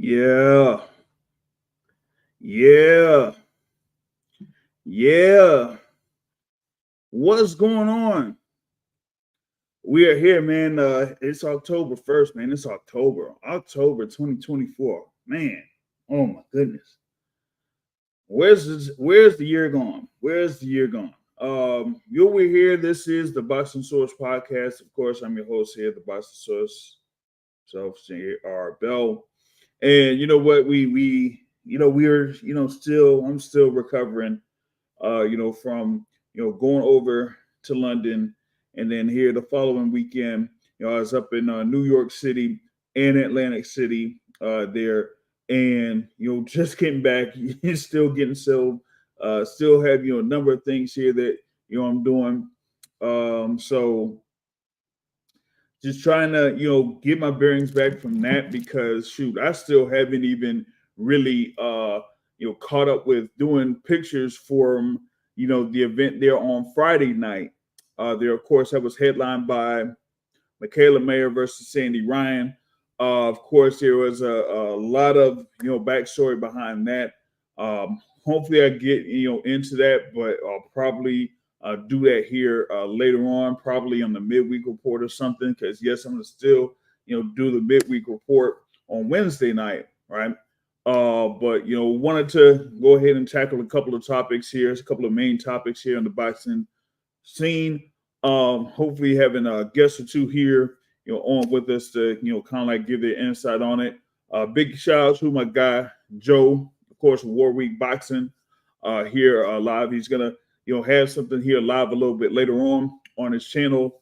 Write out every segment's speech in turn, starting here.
Yeah, yeah, yeah. What's going on? We are here, man. It's October 1st, man. It's October 2024. Man, oh my goodness. Where's the year gone? Where's the year gone? We're here. This is the Boxing Source podcast. Of course, I'm your host here, the Boxing Source, self R. Bell. And you know what? We're still I'm still recovering from going over to London, and then here the following weekend, I was up in New York City and Atlantic City there, and just getting back, still getting settled, still have a number of things here that I'm doing, so just trying to get my bearings back from that because shoot, I still haven't even really caught up with doing pictures from the event there on Friday night. There, of course, that was headlined by Michaela Mayer versus Sandy Ryan. Of course, there was a lot of backstory behind that. Hopefully, I get into that, but I'll probably do that here later on, probably on the midweek report or something. Because yes, I'm gonna still do the midweek report on Wednesday night, right? But wanted to go ahead and tackle a couple of topics here, a couple of main topics here on the boxing scene. Hopefully having a guest or two here, on with us to, kind of like give their insight on it. Big shout out to my guy Joe, of course, War Week Boxing, here live. He's gonna, have something here live a little bit later on his channel.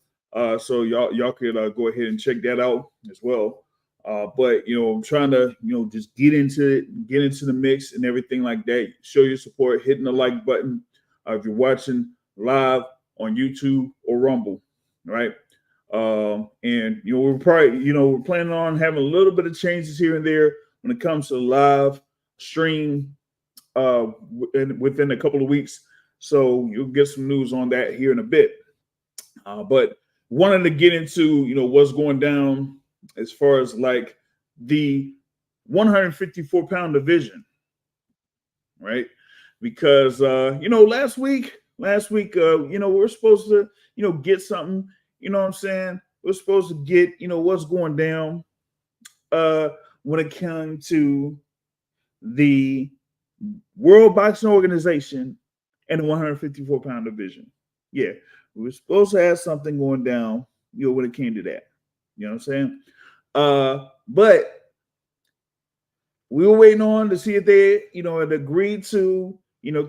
So y'all could go ahead and check that out as well. But I'm trying to just get into it, get into the mix and everything like that. Show your support, hitting the like button if you're watching live on YouTube or Rumble, right? And we're probably we're planning on having a little bit of changes here and there when it comes to live stream within a couple of weeks. So you'll get some news on that here in a bit. But wanted to get into what's going down as far as like the 154-pound division, right? Because last week we were supposed to get something, what I'm saying? We're supposed to get what's going down when it comes to the World Boxing Organization and the 154-pound division. Yeah, we were supposed to have something going down, when it came to that. You know what I'm saying? But we were waiting on to see if they, had agreed to,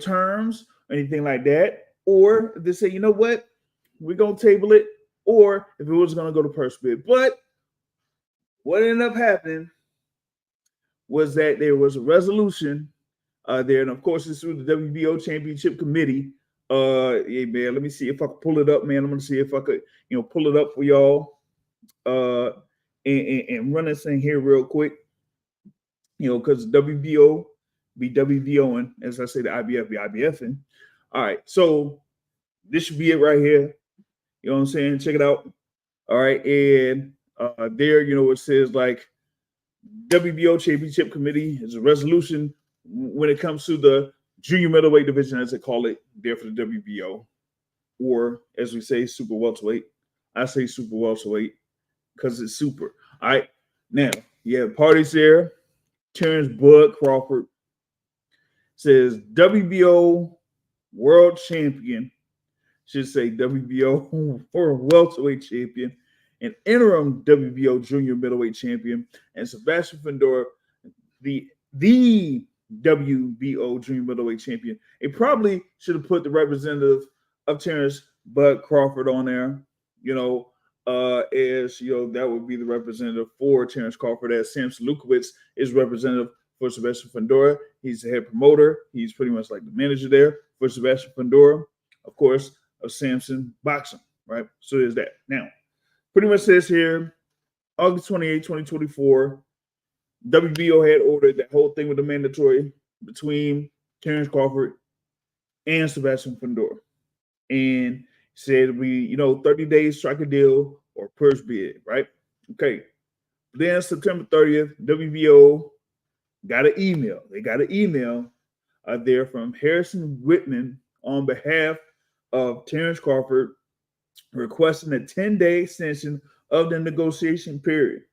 terms or anything like that, or if they say, you know what, we're gonna table it, or if it was gonna go to purse bid. But what ended up happening was that there was a resolution there, and of course it's through the WBO Championship Committee. Yeah, man, let me see if I can pull it up, man. I'm gonna see if I could, pull it up for y'all, and run this thing here real quick. Because WBO be WBOing, as I say, the IBF be IBFing. All right, so this should be it right here. You know what I'm saying? Check it out. All right, and there, it says like WBO Championship Committee is a resolution when it comes to the junior middleweight division, as they call it, there for the WBO, or as we say, super welterweight. I say super welterweight because it's super. All right, now you have parties there. Terrence Bud Crawford says WBO World Champion, should say WBO World Welterweight Champion, and interim WBO Junior Middleweight Champion, and Sebastian Fundora, the WBO Junior Middleweight Champion. It probably should have put the representative of Terrence Bud Crawford on there, as that would be the representative for Terrence Crawford, as Samson Lukowicz is representative for Sebastian Fundora. He's the head promoter. He's pretty much like the manager there for Sebastian Fundora, of course, of Samson Boxing, right? So there's that. Now, pretty much says here, August 28, 2024, WBO had ordered that whole thing with the mandatory between Terrence Crawford and Sebastian Fundora. And said we, 30 days, strike a deal or purse bid, right? Okay. Then September 30th, WBO got an email. They got an email there from Harrison Whitman on behalf of Terrence Crawford requesting a 10-day extension of the negotiation period.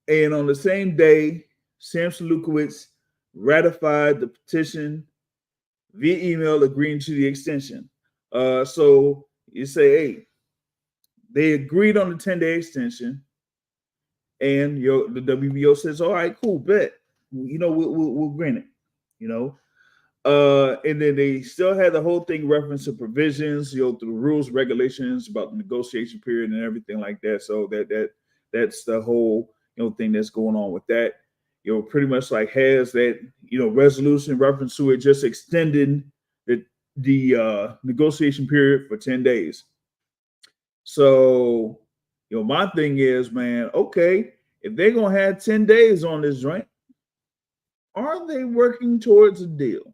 And on the same day, Samson Lukowitz ratified the petition via email agreeing to the extension. So you say, hey, they agreed on the 10-day extension, and the WBO says, all right, cool, bet. We'll grant it. You know, and then they still had the whole thing reference to provisions, through rules, regulations about the negotiation period and everything like that. So that's the whole thing that's going on with that. Pretty much like has that resolution reference to it just extending the negotiation period for 10 days. So my thing is, man, okay, if they're gonna have 10 days on this joint, are they working towards a deal?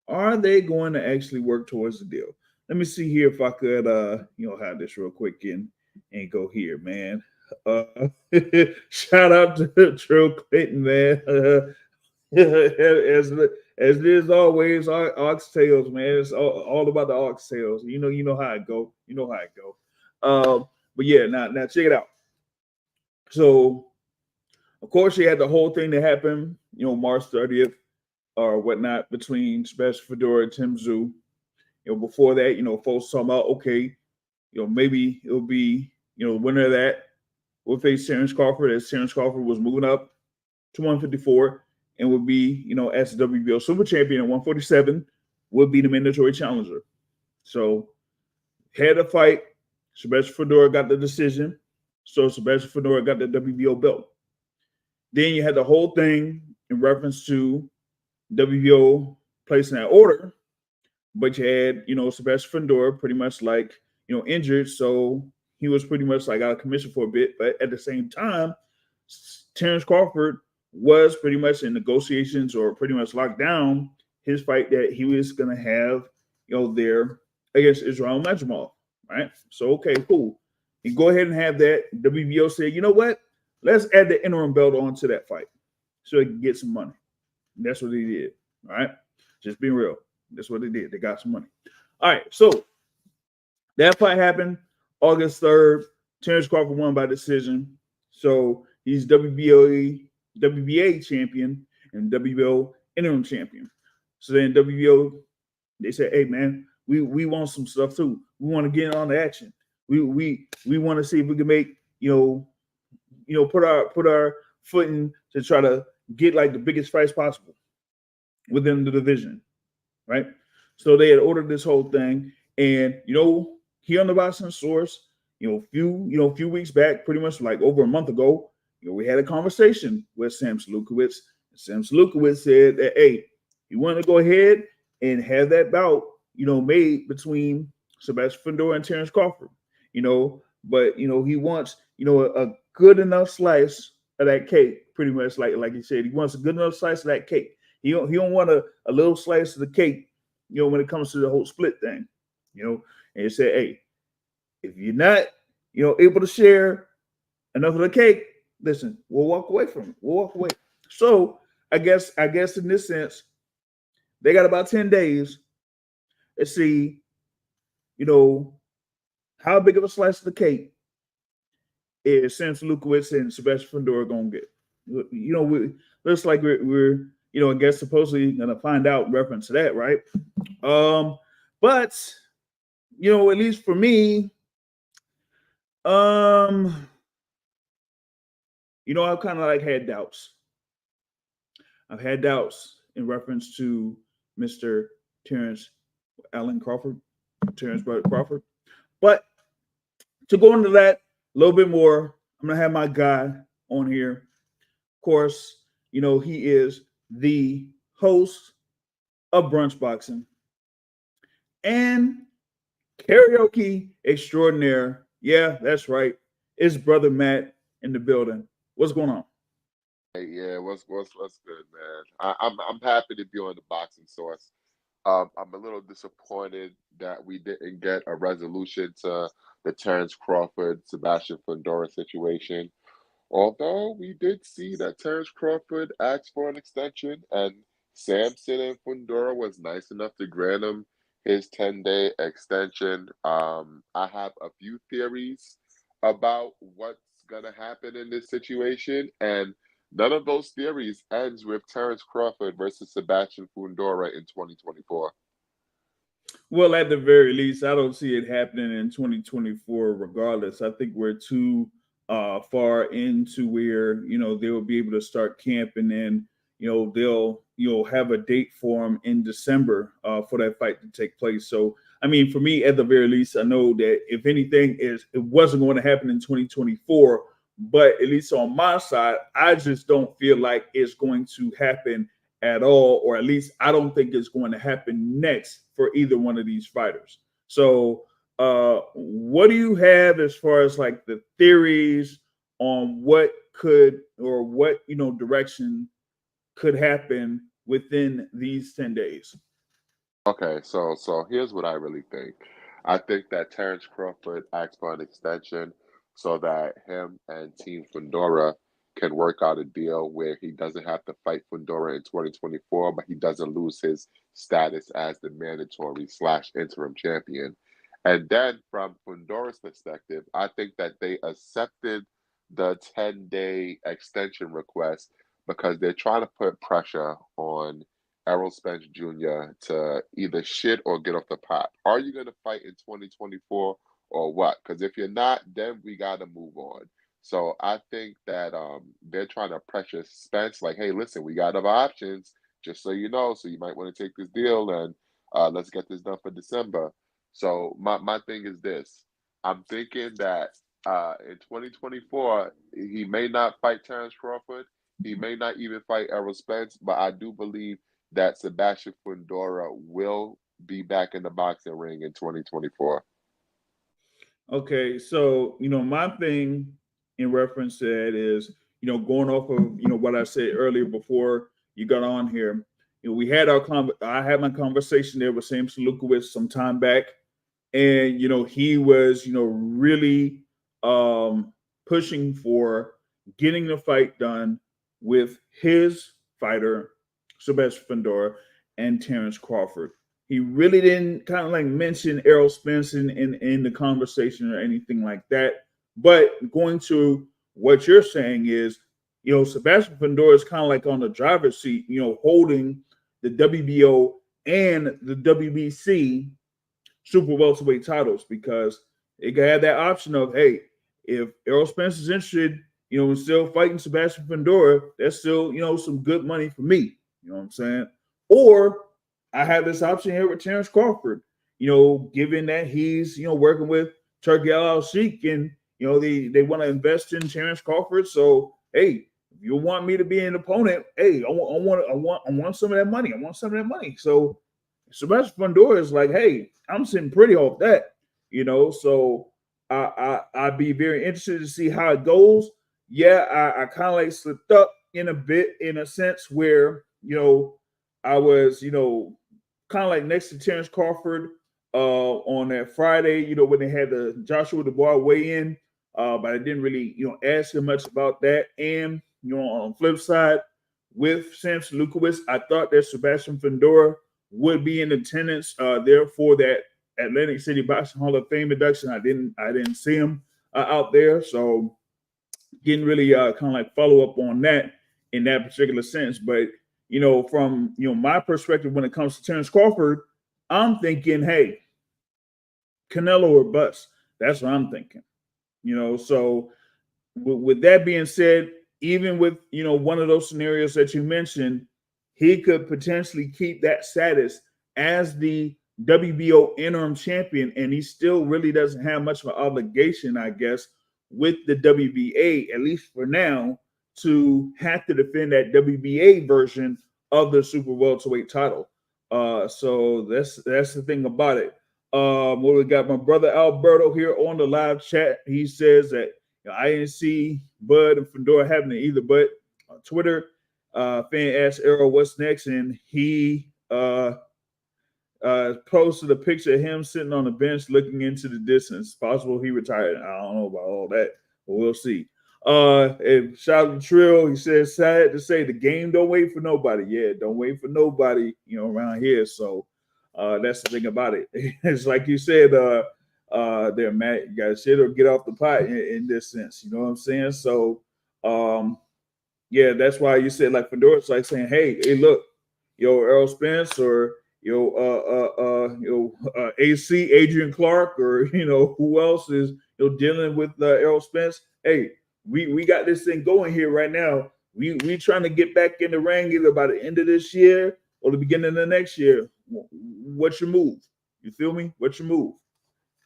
Are they going to actually work towards the deal? Let me see here if I could have this real quick and go here, man. Shout out to Trill Clinton, man. As it is always, oxtails, man. It's all about the oxtails. You know how it go. You know how it go. But yeah, now check it out. So of course you had the whole thing that happened, March 30th or whatnot between Sebastian Fundora and Tim Tszyu. Before that, folks talking about, okay, maybe it'll be, the winner of that will face Terrence Crawford, as Terrence Crawford was moving up to 154 and would be, as the WBO Super Champion at 147, would be the mandatory challenger. So had a fight. Sebastian Fundora got the decision. So Sebastian Fundora got the WBO belt. Then you had the whole thing in reference to WBO placing that order, but you had, Sebastian Fundora pretty much like, injured. So he was pretty much like out of commission for a bit. But at the same time, Terrence Crawford was pretty much in negotiations or pretty much locked down his fight that he was going to have, there against Israel Majumov, right? So, okay, cool. You go ahead and have that. WBO said, you know what? Let's add the interim belt onto that fight so he can get some money. And that's what they did, all right? Just being real. That's what they did. They got some money. All right, so that fight happened August 3rd. Terrence Crawford won by decision. So he's WBA champion and WBO interim champion. So then WBO, they said, hey, man, we want some stuff too. We want to get on the action. We want to see if we can make, put our foot in to try to get like the biggest fights possible within the division, right? So they had ordered this whole thing, and here on the Boxing Source, a few weeks back, pretty much like over a month ago, we had a conversation with Samson Lukowitz. Samson Lukowitz said that, hey, he wanted to go ahead and have that bout, made between Sebastian Fundora and Terrence Crawford, but he wants, a good enough slice of that cake, pretty much like he said, he wants a good enough slice of that cake. He don't want a little slice of the cake, when it comes to the whole split thing, and he said, hey, if you're not, able to share enough of the cake, listen, we'll walk away from it. We'll walk away. So I guess in this sense, they got about 10 days to see, how big of a slice of the cake is Samson Lukowitz and Sebastian Fundora gonna get. Looks like we're I guess supposedly gonna find out reference to that, right? But at least for me, I've kind of like had doubts. I've had doubts in reference to Mr. Terrence Bud Crawford. But to go into that a little bit more, I'm gonna have my guy on here. Of course, he is the host of Brunch Boxing and karaoke extraordinaire. Yeah, that's right. It's brother Matt in the building. What's going on? Hey, yeah, what's good, man? I'm happy to be on the Boxing Source. I'm a little disappointed that we didn't get a resolution to the Terrence Crawford Sebastian Fundora situation. Although we did see that Terrence Crawford asked for an extension, and Sampson and Fundora was nice enough to grant him his 10-day extension. I have a few theories about what's gonna happen in this situation, and none of those theories ends with Terrence Crawford versus Sebastian Fundora in 2024. Well, at the very least, I don't see it happening in 2024 regardless. I think we're too far into where, they'll be able to start camping and, they'll, have a date for them in December for that fight to take place. So, I mean, for me, at the very least, I know that if anything it wasn't going to happen in 2024, but at least on my side, I just don't feel like it's going to happen at all, or at least I don't think it's going to happen next for either one of these fighters. So, what do you have as far as like the theories on what could or what direction could happen within these 10 days? Okay, so here's what I really think. I think that Terrence Crawford asked for an extension so that him and Team Fundora can work out a deal where he doesn't have to fight Fundora in 2024, but he doesn't lose his status as the mandatory slash interim champion. And then from Fundora's perspective, I think that they accepted the 10-day extension request because they're trying to put pressure on Errol Spence Jr. to either shit or get off the pot. Are you going to fight in 2024 or what? Because if you're not, then we got to move on. So I think that they're trying to pressure Spence, like, hey, listen, we got other options, just so you know. So you might want to take this deal and let's get this done for December. So my thing is this. I'm thinking that in 2024, he may not fight Terrence Crawford. He may not even fight Errol Spence, but I do believe that Sebastian Fundora will be back in the boxing ring in 2024. Okay, so my thing in reference to that is going off of what I said earlier before you got on here. We had I had my conversation there with Sam Salukowicz some time back, and he was really pushing for getting the fight done with his fighter Sebastian Fundora and Terrence Crawford. He really didn't kind of like mention Errol Spence in the conversation or anything like that. But going to what you're saying is, Sebastian Fundora is kind of like on the driver's seat, holding the WBO and the WBC super welterweight titles because it could have that option of, hey, if Errol Spence is interested, in still fighting Sebastian Fundora, that's still, some good money for me. You know what I'm saying? Or I have this option here with Terrence Crawford, given that he's, working with Turkey Al Sheikh and, they want to invest in Terrence Crawford. So, hey, if you want me to be an opponent, hey, I want some of that money. I want some of that money. So Sebastian Fundora is like, hey, I'm sitting pretty off that, So I'd be very interested to see how it goes. Yeah, I kind of like slipped up in a bit in a sense where I was kind of like next to Terrence Crawford on that Friday, when they had the Joshua Dubois weigh in, but I didn't really ask him much about that. And on the flip side, with Sam Salukowicz, I thought that Sebastian Fundora would be in attendance there for that Atlantic City Boxing Hall of Fame induction. I didn't see him out there, so didn't really kind of like follow up on that in that particular sense. But from my perspective, when it comes to Terrence Crawford, I'm thinking, hey, Canelo or bust. That's what I'm thinking. So with that being said, even with one of those scenarios that you mentioned, he could potentially keep that status as the WBO interim champion, and he still really doesn't have much of an obligation, I guess, with the WBA, at least for now, to have to defend that WBA version of the super welterweight title. So that's the thing about it. Well, we got my brother Alberto here on the live chat. He says that I didn't see Bud and Fundora having it either, but on Twitter, fan asked Errol what's next, and he posted a picture of him sitting on the bench looking into the distance. Possible he retired. I don't know about all that, but we'll see. And shout out to Trill. He says, sad to say, the game don't wait for nobody. Yeah, don't wait for nobody, around here. So that's the thing about it. It's like you said, there, Matt, you gotta shit or get off the pot in this sense. You know what I'm saying? So yeah, that's why you said like Fundora's like saying, hey, look, Errol Spence or AC Adrian Clark or who else is dealing with Errol Spence. Hey, we got this thing going here right now. We trying to get back in the ring either by the end of this year or the beginning of the next year. What's your move? You feel me? What's your move?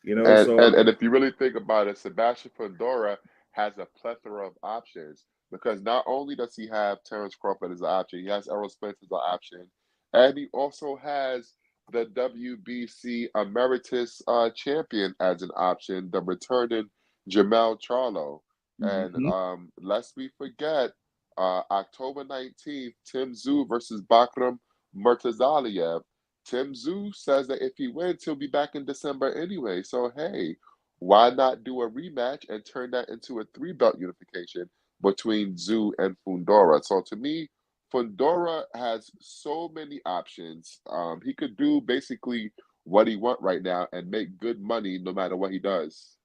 And So and if you really think about it, Sebastian Fundora has a plethora of options because not only does he have Terrence Crawford as an option, he has Errol Spence as an option, and he also has the WBC Emeritus champion as an option, the returning Jamel Charlo. And mhm. lest we forget, October 19th, Tim Tszyu versus Bakram Murtazaliev. Tim Tszyu says that if he wins, he'll be back in December anyway. So hey, why not do a rematch and turn that into a three-belt unification between Tszyu and Fundora? So to me, Fundora has so many options. He could do basically what he want right now and make good money no matter what he does.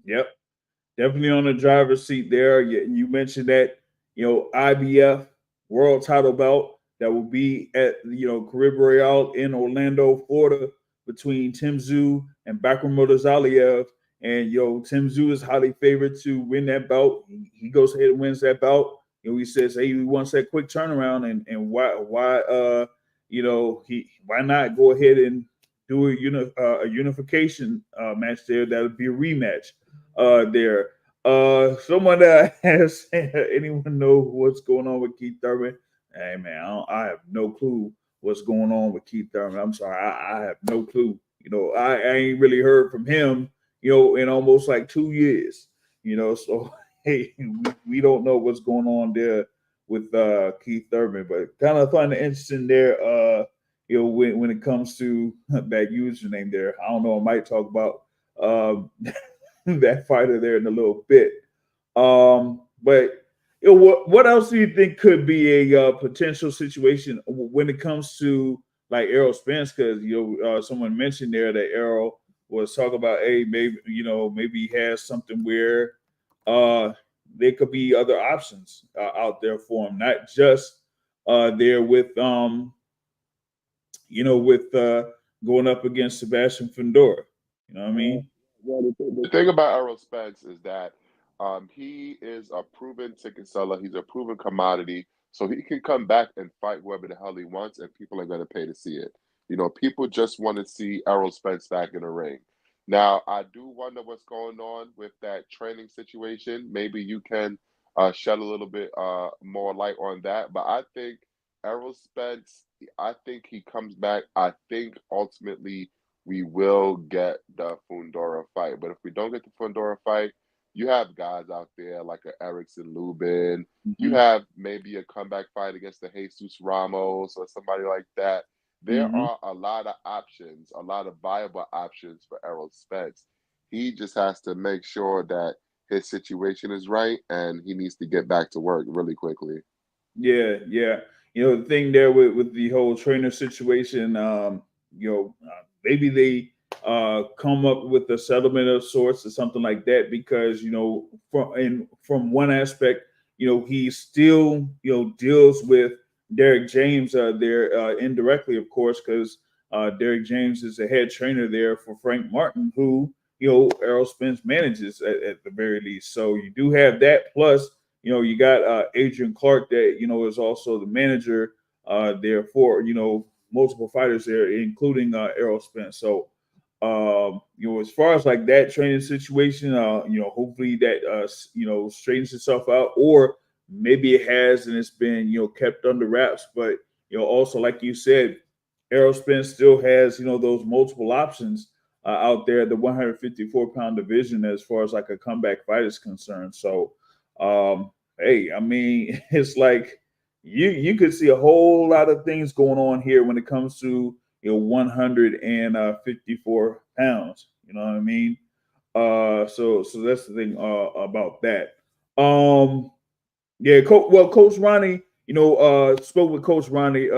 Yep. Definitely on the driver's seat there. You mentioned that, IBF world title belt that will be at, Carib Royale in Orlando, Florida, between Tim Tszyu and Bakram Murtazaliev. And, Tim Tszyu is highly favored to win that belt. He goes ahead and wins that belt. He says, hey, he wants that quick turnaround. And why not go ahead and do a unification match there? That would be a rematch there. Someone that has anyone know what's going on with Keith Thurman? Hey man, I have no clue what's going on with Keith Thurman. I'm sorry, I have no clue. I ain't really heard from him, in almost like 2 years. So hey, we don't know what's going on there with Keith Thurman, but kind of find it interesting there. When it comes to that username there, I don't know. I might talk about that fighter there in a little bit. But what else do you think could be a potential situation when it comes to like Errol Spence? Because someone mentioned there that Errol was talking about, hey, maybe he has something where uh, there could be other options out there for him, not just there with with going up against Sebastian Fundora. You know what I Uh, mean? well, the thing about Errol Spence is that he is a proven ticket seller. He's a proven commodity. So he can come back and fight whoever the hell he wants, and people are going to pay to see it. People just want to see Errol Spence back in the ring. Now, I do wonder what's going on with that training situation. Maybe you can shed a little bit more light on that. But I think Errol Spence, I think he comes back. I think ultimately we will get the Fundora fight. But if we don't get the Fundora fight, you have guys out there like a Erickson Lubin. You Mm-hmm. have maybe a comeback fight against the Jesus Ramos or somebody like that. There Mm-hmm. are a lot of options, a lot of viable options for Errol Spence. He just has to make sure that his situation is right and he needs to get back to work really quickly. Yeah, yeah. The thing there with the whole trainer situation, maybe they come up with a settlement of sorts or something like that because from one aspect, he still deals with Derek James there indirectly, of course, because Derek James is the head trainer there for Frank Martin, who Errol Spence manages at the very least. So you do have that plus you got Adrian Clark that is also the manager there for multiple fighters there, including Errol Spence. So as far as like that training situation, hopefully that straightens itself out, or maybe it has and it's been kept under wraps. But also like you said, Errol Spence still has those multiple options out there, the 154-pound division, as far as like a comeback fight is concerned. So hey, I mean, it's like you could see a whole lot of things going on here when it comes to 154 pounds. You know what I mean? So that's the thing about that. Um, yeah, Coach Ronnie, spoke with Coach Ronnie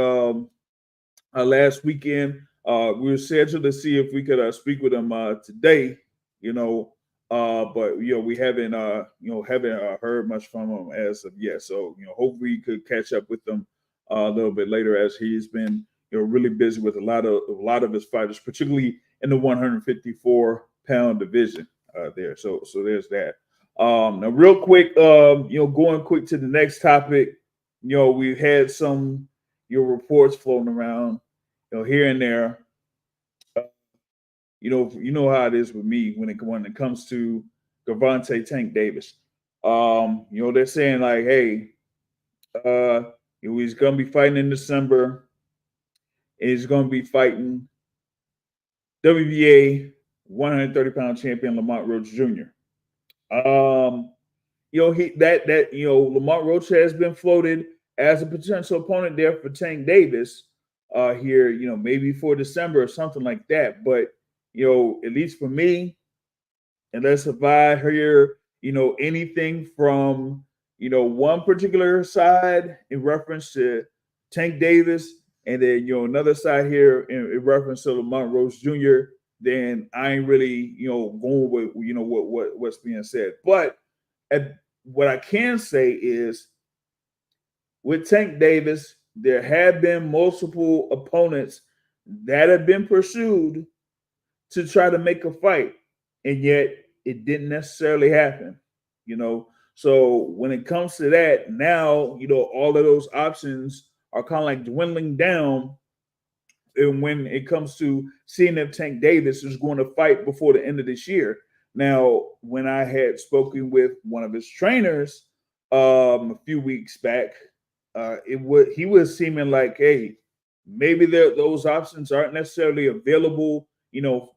last weekend. We were scheduled to see if we could speak with him today, you know, but we haven't heard much from him as of yet. So hopefully we could catch up with him a little bit later, as he's been really busy with a lot of his fighters, particularly in the 154-pound division there. So there's that. Now, real quick, going quick to the next topic. We've had some reports floating around here and there. Uh, you know how it is with me when it comes to Gervonta Tank Davis. They're saying like, hey, he's gonna be fighting in December, and he's gonna be fighting WBA 130-pound champion Lamont Roach Jr. Um, he that Lamont Roach has been floated as a potential opponent there for Tank Davis here, maybe for December or something like that. But at least for me, unless if I hear anything from one particular side in reference to Tank Davis, and then another side here in reference to Lamont Roach Jr., then I ain't really going with what's being said. But what I can say is with Tank Davis, there have been multiple opponents that have been pursued to try to make a fight, and yet it didn't necessarily happen. You know, so when it comes to that, now all of those options are kind of like dwindling down. And when it comes to seeing if Tank Davis is going to fight before the end of this year. Now, when I had spoken with one of his trainers a few weeks back, he was seeming like, hey, maybe those options aren't necessarily available,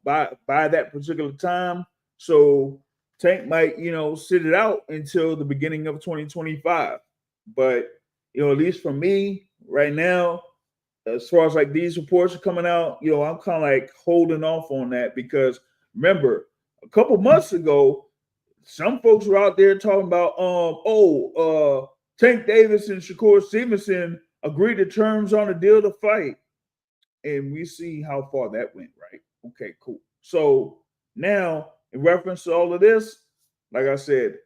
by that particular time. So Tank might, sit it out until the beginning of 2025. But at least for me right now, as far as like these reports are coming out, I'm kind of like holding off on that because remember, a couple months ago, some folks were out there talking about, Tank Davis and Shakur Stevenson agreed to terms on a deal to fight, and we see how far that went, right? Okay, cool. So now, in reference to all of this, like I said,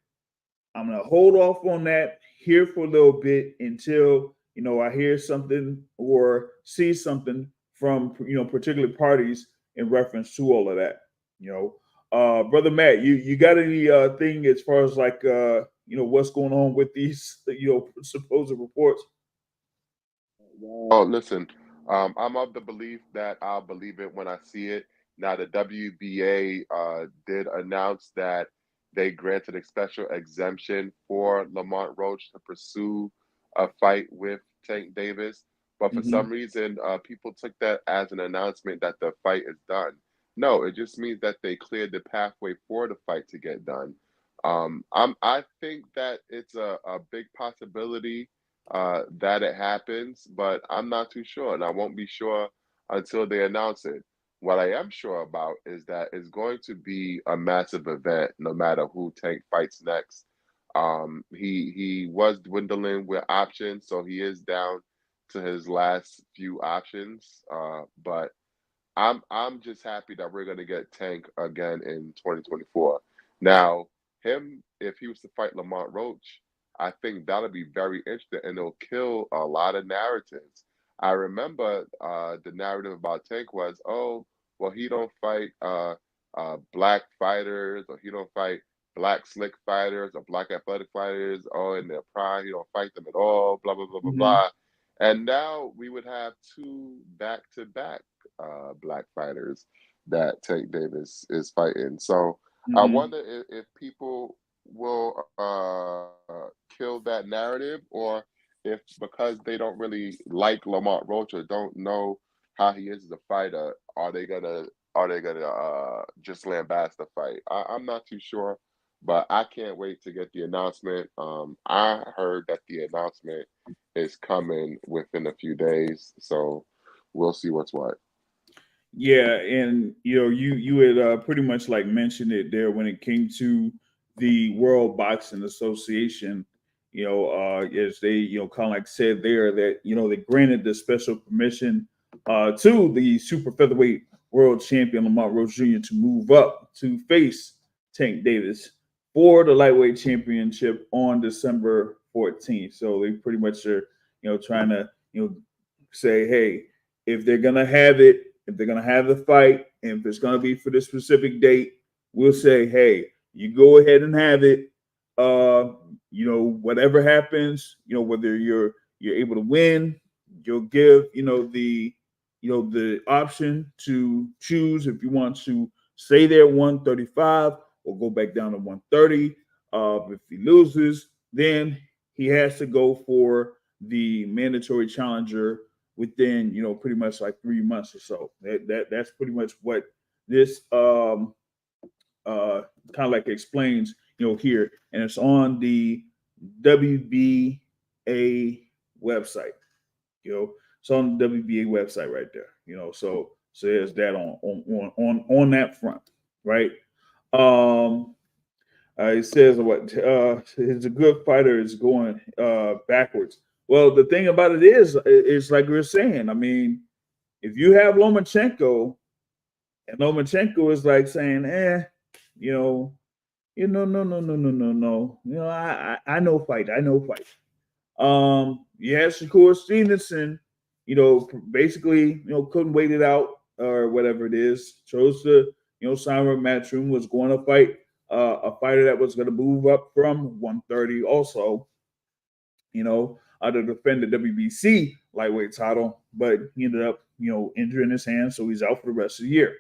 I'm gonna hold off on that here for a little bit until I hear something or see something from particular parties in reference to all of that. Brother Matt, you got any thing as far as like what's going on with these supposed reports? Oh, listen, I'm of the belief that I'll believe it when I see it. Now, the WBA did announce that they granted a special exemption for Lamont Roach to pursue a fight with Tank Davis. But for some Mm-hmm. reason, people took that as an announcement that the fight is done. No, it just means that they cleared the pathway for the fight to get done. I think that it's a big possibility that it happens, but I'm not too sure, and I won't be sure until they announce it. What I am sure about is that it's going to be a massive event, no matter who Tank fights next. He was dwindling with options, so he is down to his last few options. But I'm just happy that we're gonna get Tank again in 2024. Now, him, if he was to fight Lamont Roach, I think that'll be very interesting and it'll kill a lot of narratives. I remember the narrative about Tank was, oh, well, he don't fight black fighters, or he don't fight black slick fighters or black athletic fighters, oh, in their prime, he don't fight them at all, blah blah blah blah Mm-hmm. blah. And now we would have two back-to-back black fighters that Tank Davis is fighting. So I Mm-hmm. wonder if people will kill that narrative, or if because they don't really like Lamont Roach or don't know how he is as a fighter, are they gonna just lambast the fight? I'm not too sure, but I can't wait to get the announcement. I heard that the announcement is coming within a few days, so we'll see what's what. Yeah, and you had pretty much like mentioned it there when it came to the World Boxing Association, as they, kind of like said there that, they granted the special permission to the super featherweight world champion Lamont Rose Jr. to move up to face Tank Davis for the lightweight championship on December 14th. So they pretty much are, trying to, say, hey, if they're gonna have it, if they're gonna have the fight, and if it's gonna be for this specific date, we'll say, hey, you go ahead and have it. Whatever happens, whether you're able to win, you'll give, the option to choose if you want to stay there at 135 or go back down to 130. If he loses, then he has to go for the mandatory challenger within, pretty much like 3 months or so. That's pretty much what this kind of like explains, here, and it's on the WBA website. It's on the WBA website right there. So there's that on that front, right? It says what is a good fighter is going backwards. Well, the thing about it is like we were saying. I mean, if you have Lomachenko, and Lomachenko is like saying, no. I know fight. Yeah, Shakur Stevenson, basically, couldn't wait it out or whatever it is. Chose to, sign with Matchroom, was going to fight a fighter that was going to move up from 130 also, to defend the WBC lightweight title, but he ended up, injuring his hand, so he's out for the rest of the year,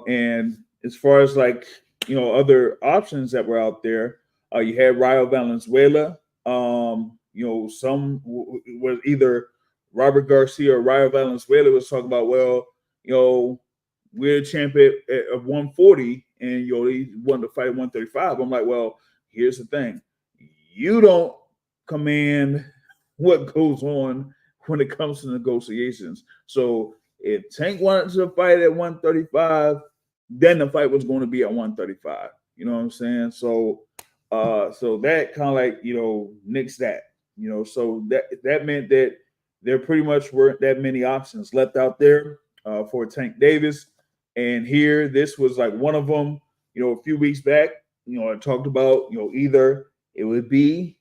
and as far as like, other options that were out there, you had Rayo Valenzuela. Some was either Robert Garcia or Rayo Valenzuela was talking about, well, we're a champion of 140 and he wanted to fight at 135. I'm like, well, here's the thing. You don't command what goes on when it comes to negotiations. So if Tank wanted to fight at 135, then the fight was going to be at 135. You know what I'm saying? So that kind of like, nixed that, so that meant that there pretty much weren't that many options left out there for Tank Davis. And here, this was like one of them, a few weeks back, I talked about, either it would be,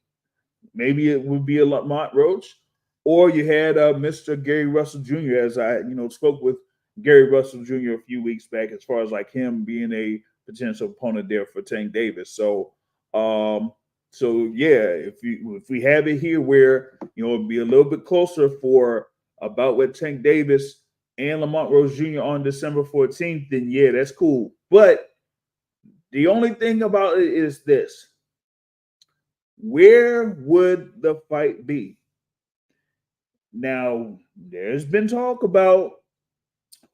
maybe it would be a Lamont Roach, or you had Mr. Gary Russell Jr., as I, spoke with Gary Russell Jr. a few weeks back, as far as like him being a potential opponent there for Tank Davis. So yeah, if we have it here where, it'd be a little bit closer for about with Tank Davis and Lamont Rose Jr. on December 14th, then yeah, that's cool. But the only thing about it is this: where would the fight be? Now, there's been talk about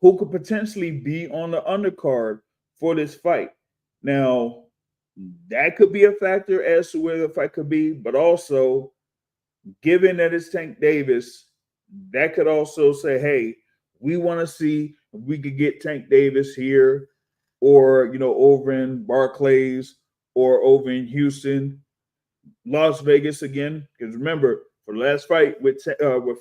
who could potentially be on the undercard for this fight. Now, that could be a factor as to where the fight could be, but also, given that it's Tank Davis, that could also say, hey, we want to see if we could get Tank Davis here, or, over in Barclays, or over in Houston, Las Vegas again. Because remember, for the last fight with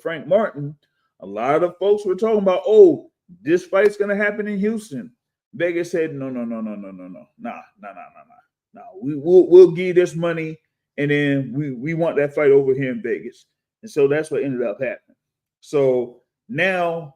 Frank Martin, a lot of folks were talking about, oh, this fight's going to happen in Houston. Vegas said, no. We'll give you this money, and then we want that fight over here in Vegas. And so that's what ended up happening. So now,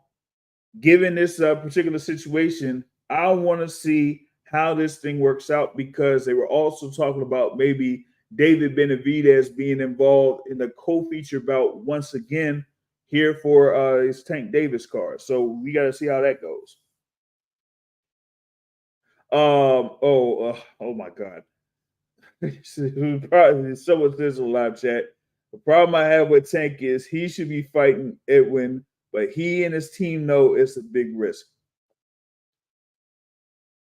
given this particular situation, I want to see how this thing works out, because they were also talking about maybe David Benavidez being involved in the co-feature bout once again here for his Tank Davis card. So we got to see how that goes. Oh my God. Someone says in the live chat, the problem I have with Tank is he should be fighting Edwin, but he and his team know it's a big risk.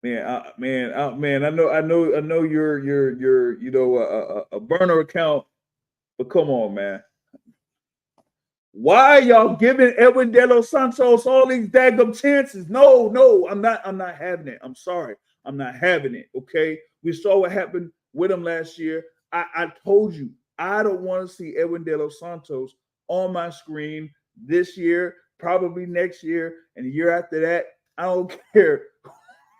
Man, I know you're a burner account, but come on, man. Why are y'all giving Edwin De Los Santos all these daggum chances? No, I'm not having it. I'm sorry. I'm not having it. Okay. We saw what happened with him last year. I told you, I don't want to see Edwin De Los Santos on my screen this year, probably next year, and the year after that. I don't care.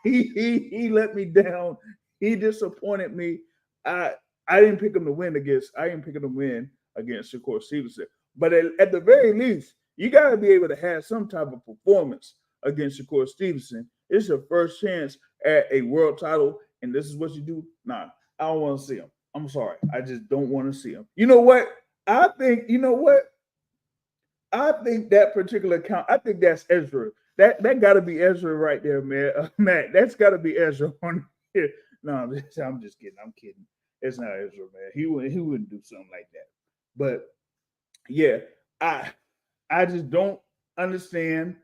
He let me down. He disappointed me. I I didn't pick him to win against. I didn't pick him to win against Shakur Stevenson. But at the very least, you got to be able to have some type of performance against Shakur Stevenson. It's your first chance at a world title, and this is what you do. Nah, I don't want to see him. I'm sorry. I just don't want to see him. You know what? I think. You know what? I think that particular count. I think that's Ezra. That got to be Ezra right there, man. Matt, that's got to be Ezra on here. No, I'm just kidding. I'm kidding. It's not Ezra, man. He wouldn't do something like that. But yeah, I I just don't understand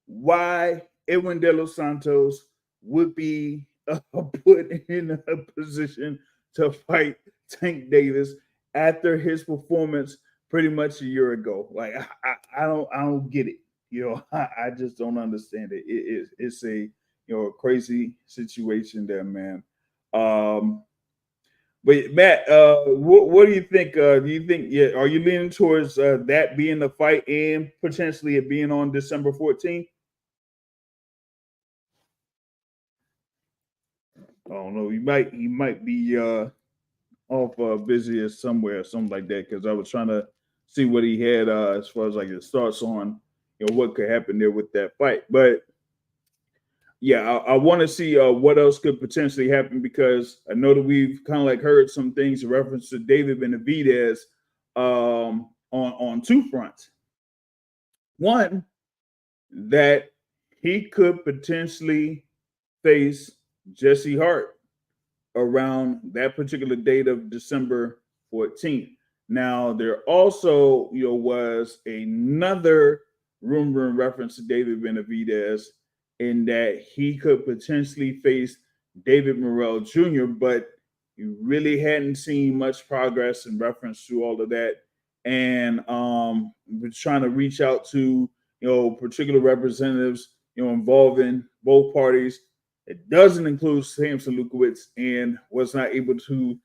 why Edwin De Los Santos would be put in a position to fight Tank Davis after his performance pretty much a year ago. Like I don't get it. You know, I just don't understand it. It's a a crazy situation there, man. Um, but Matt, what do you think? Do you think? Yeah, are you leaning towards that being the fight and potentially it being on December 14th? I don't know. He might be off busy or somewhere or something like that because I was trying to see what he had as far as like his thoughts on what could happen there with that fight. But yeah, I want to see what else could potentially happen because I know that we've kind of like heard some things in reference to David Benavidez on two fronts. One, that he could potentially face Jesse Hart around that particular date of December 14th. Now, there also, was another rumor in reference to David Benavidez in that he could potentially face David Morrell Jr., but you really hadn't seen much progress in reference to all of that. And we're trying to reach out to, particular representatives, involving both parties. It doesn't include Samson Lukowitz and was not able to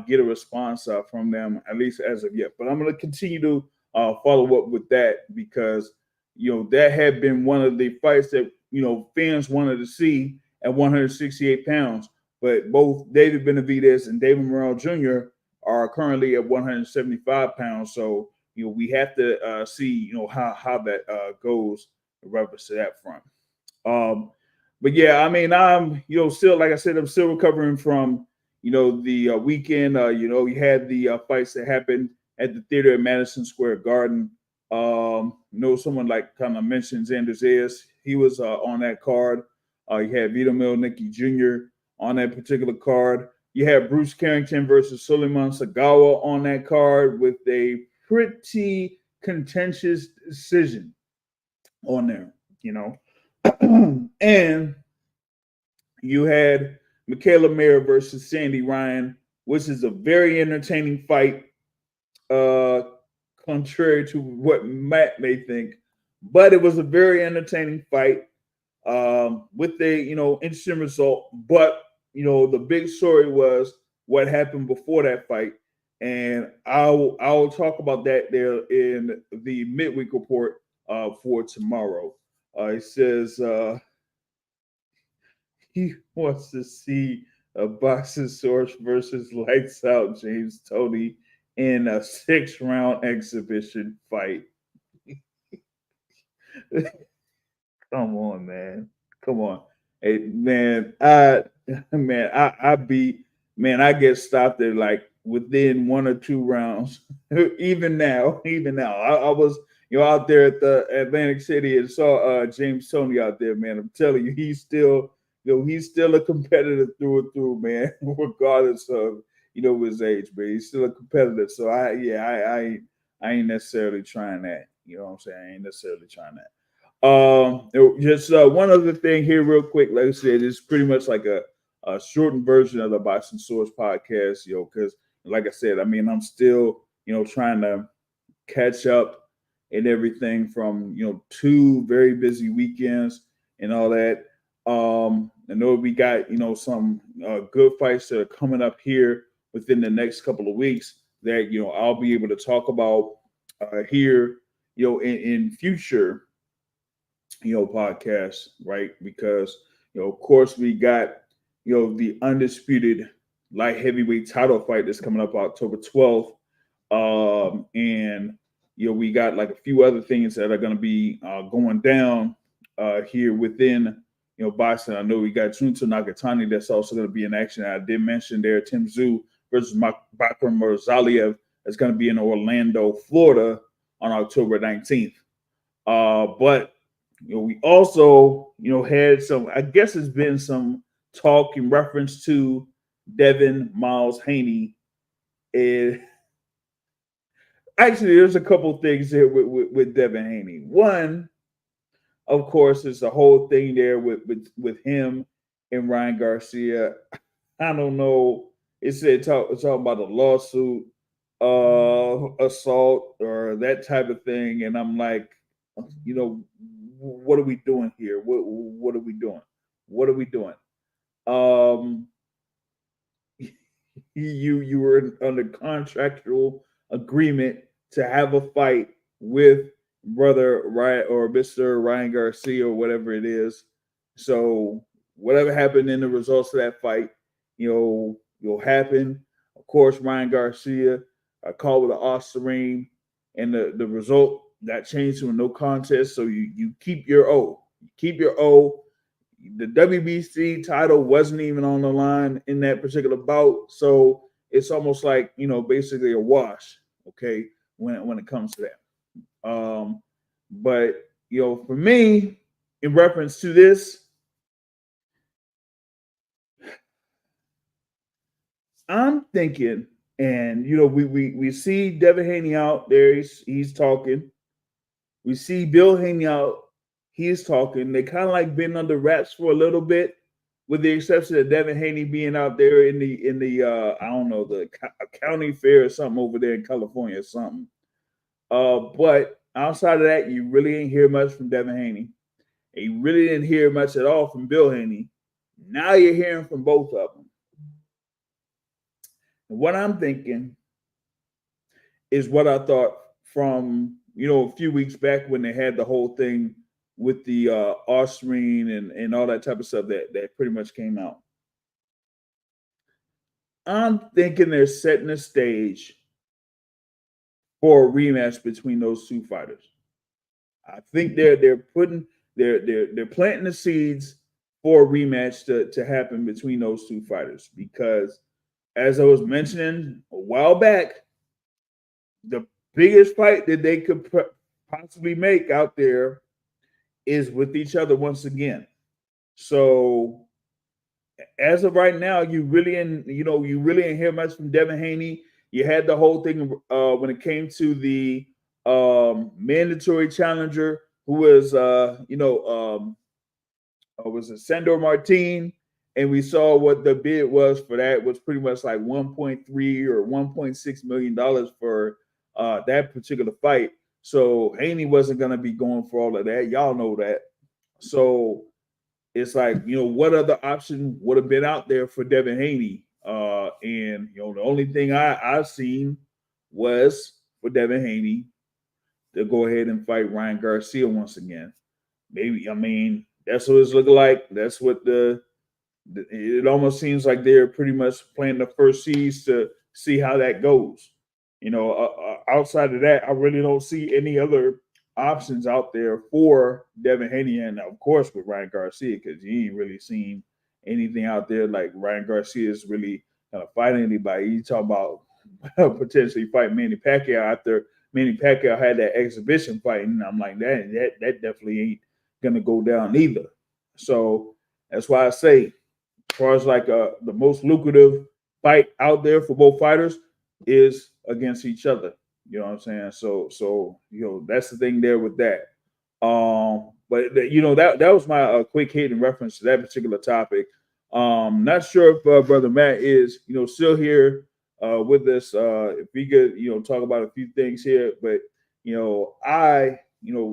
get a response from them, at least as of yet. But I'm going to continue to follow up with that because, that had been one of the fights that, fans wanted to see at 168 pounds. But both David Benavidez and David Morrell Jr. are currently at 175 pounds. So, we have to see, how that goes in reference to that front. But yeah, I mean, I'm still like I said, I'm still recovering from the weekend. You had the fights that happened at the theater at Madison Square Garden. Someone like kind of mentioned Xander Zayas. He was on that card. You had Vito Milnicki Jr. on that particular card. You had Bruce Carrington versus Suleiman Sagawa on that card with a pretty contentious decision on there. And you had Michaela Mayer versus Sandy Ryan, which is a very entertaining fight, contrary to what Matt may think. But it was a very entertaining fight with a interesting result. But the big story was what happened before that fight, and I'll talk about that there in the midweek report for tomorrow. It says he wants to see a boxing source versus lights out James Toney in a 6-round exhibition fight. Come on, man. Come on. Hey, man, I get stopped at like within 1 or 2 rounds. even now. I was out there at the Atlantic City and saw James Toney out there, man. I'm telling you, he's still a competitor through and through, man, regardless of his age, but he's still a competitor. So I ain't necessarily trying that. You know what I'm saying? I ain't necessarily trying that. Just one other thing here, real quick. Like I said, it's pretty much like a shortened version of the Boxing Source podcast, because like I said, I mean, I'm still, trying to catch up and everything from, 2 very busy weekends and all that. I know we got some good fights that are coming up here within the next couple of weeks that I'll be able to talk about here in future podcasts, right? Because of course we got the undisputed light heavyweight title fight that's coming up October 12th, and we got like a few other things that are going to be going down here within boxing. I know we got Junta Nakatani that's also going to be in action. I did mention there Tim Tszyu versus Bakram Murzaliev that's going to be in Orlando, Florida on October 19th. But we also had some. I guess it's been some talk in reference to Devin Miles Haney. And actually, there's a couple things here with Devin Haney. One, of course, is the whole thing there with him and Ryan Garcia. I don't know. It said talking about a lawsuit, assault, or that type of thing, and I'm like, what are we doing here? What are we doing? What are we doing? Um, you were under contractual agreement to have a fight with brother Ryan or Mr. Ryan Garcia or whatever it is. So whatever happened in the results of that fight, will happen. Of course, Ryan Garcia called with an osirine, and the result got changed to a no contest. So you keep your O. You keep your O. The WBC title wasn't even on the line in that particular bout, so it's almost like basically a wash. Okay, when it comes to that. But for me, in reference to this, I'm thinking, and we see Devin Haney out there. He's talking. We see Bill Haney out. He's talking. They kind of like been under wraps for a little bit, with the exception of Devin Haney being out there in the I don't know, the county fair or something over there in California or something. But outside of that, you really ain't hear much from Devin Haney. And you really didn't hear much at all from Bill Haney. Now you're hearing from both of them. And what I'm thinking is what I thought from a few weeks back when they had the whole thing with the osirine and all that type of stuff that pretty much came out. I'm thinking they're setting the stage for a rematch between those two fighters. I think they're planting the seeds for a rematch to happen between those two fighters, because as I was mentioning a while back, the biggest fight that they could possibly make out there is with each other once again. So as of right now, you really didn't hear much from Devin Haney. You had the whole thing when it came to the mandatory challenger, who was was it Sandor Martin, and we saw what the bid was for that. It was pretty much like 1.3 or 1.6 million dollars for that particular fight. So Haney wasn't going to be going for all of that. Y'all know that. So it's like, what other option would have been out there for Devin Haney? And the only thing I've seen was for Devin Haney to go ahead and fight Ryan Garcia once again. Maybe, I mean, that's what it's looking like. That's what it almost seems like they're pretty much playing the first seeds to see how that goes. Outside of that, I really don't see any other options out there for Devin Haney, and of course with Ryan Garcia, because you ain't really seen anything out there like Ryan Garcia is really fighting anybody. You talk about potentially fight Manny Pacquiao after Manny Pacquiao had that exhibition fight, and I'm like that definitely ain't gonna go down either. So that's why I say, as far as like the most lucrative fight out there for both fighters is against each other. You know what I'm saying? So that's the thing there with that. But that was my quick hit in reference to that particular topic. Not sure if Brother Matt is still here with us. If we could talk about a few things here, but I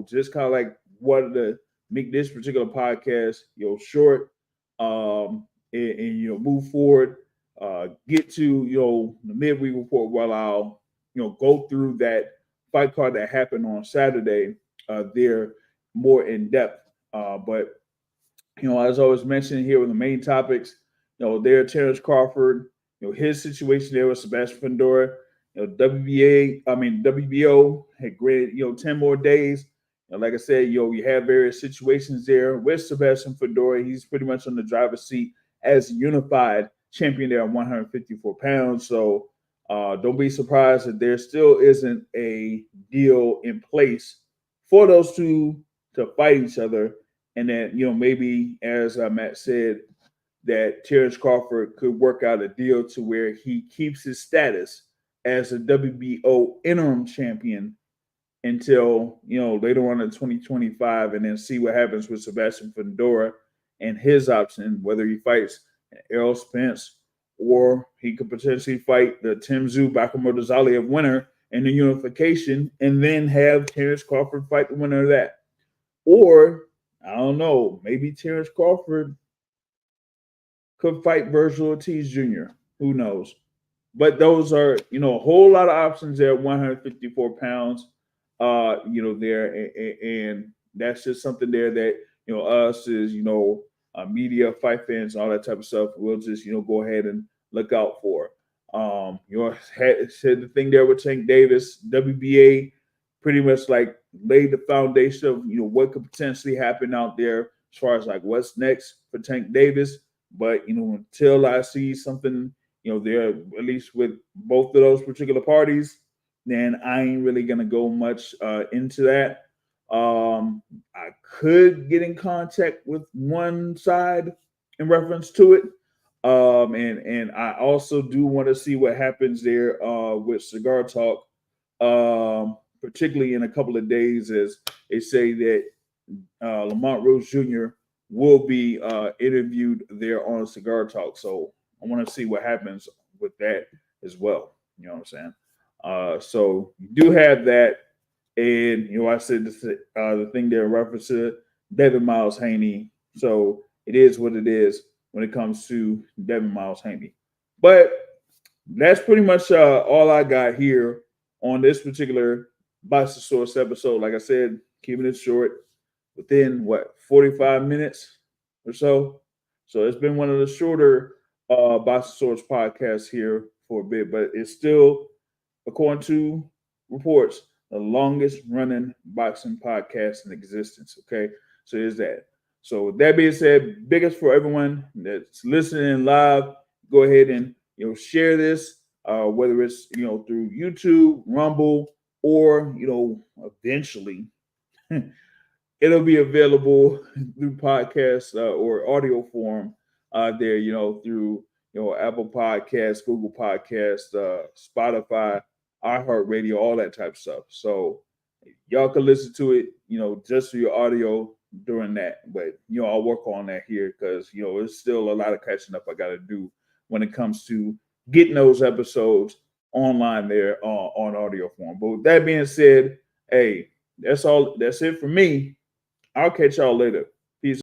just kind of like wanted to make this particular podcast, short, and move forward. Get to the midweek report while I'll go through that fight card that happened on Saturday. There more in depth, but as I was mentioning here with the main topics, there Terrence Crawford, his situation there with Sebastian Fundora, WBO had granted, 10 more days. Like I said, you have various situations there with Sebastian Fundora. He's pretty much on the driver's seat as a unified champion there at 154 pounds. So don't be surprised that there still isn't a deal in place for those two to fight each other. And that, maybe as Matt said, that Terrence Crawford could work out a deal to where he keeps his status as a WBO interim champion until later on in 2025, and then see what happens with Sebastian Fundora and his option, whether he fights Errol Spence or he could potentially fight the Tim Tszyu Bakamurdo Zaliev winner in the unification, and then have Terrence Crawford fight the winner of that. Or I don't know, maybe Terrence Crawford could fight Virgil Ortiz Jr. Who knows? But those are, a whole lot of options there at 154 pounds, there. And that's just something there that, us as, media, fight fans, all that type of stuff, we'll just, go ahead and look out for. Said the thing there with Tank Davis, WBA pretty much like laid the foundation of, what could potentially happen out there as far as like what's next for Tank Davis. But, until I see something, there, at least with both of those particular parties, then I ain't really going to go much into that. I could get in contact with one side in reference to it. And I also do want to see what happens there with Cigar Talk, particularly in a couple of days, as they say that Lamont Rose Jr. will be interviewed there on Cigar Talk. So I want to see what happens with that as well. You know what I'm saying? So you do have that. And, I said the thing there in reference to Devin Miles Haney. So it is what it is when it comes to Devin Miles Haney. But that's pretty much all I got here on this particular Boxing Source episode. Like I said, keeping it short, within 45 minutes or so. So it's been one of the shorter Boxing Source podcasts here for a bit, but it's still, according to reports, the longest running boxing podcast in existence. Okay, so there's that. So with that being said, biggest for everyone that's listening live, go ahead and share this, whether it's through YouTube, Rumble, or eventually it'll be available through podcast or audio form there, through Apple Podcasts, Google Podcasts, Spotify, iHeartRadio, all that type of stuff. So y'all can listen to it, just through your audio during that. But I'll work on that here because there's still a lot of catching up I got to do when it comes to getting those episodes online there on audio form. But with that being said, hey, that's all. That's it for me. I'll catch y'all later.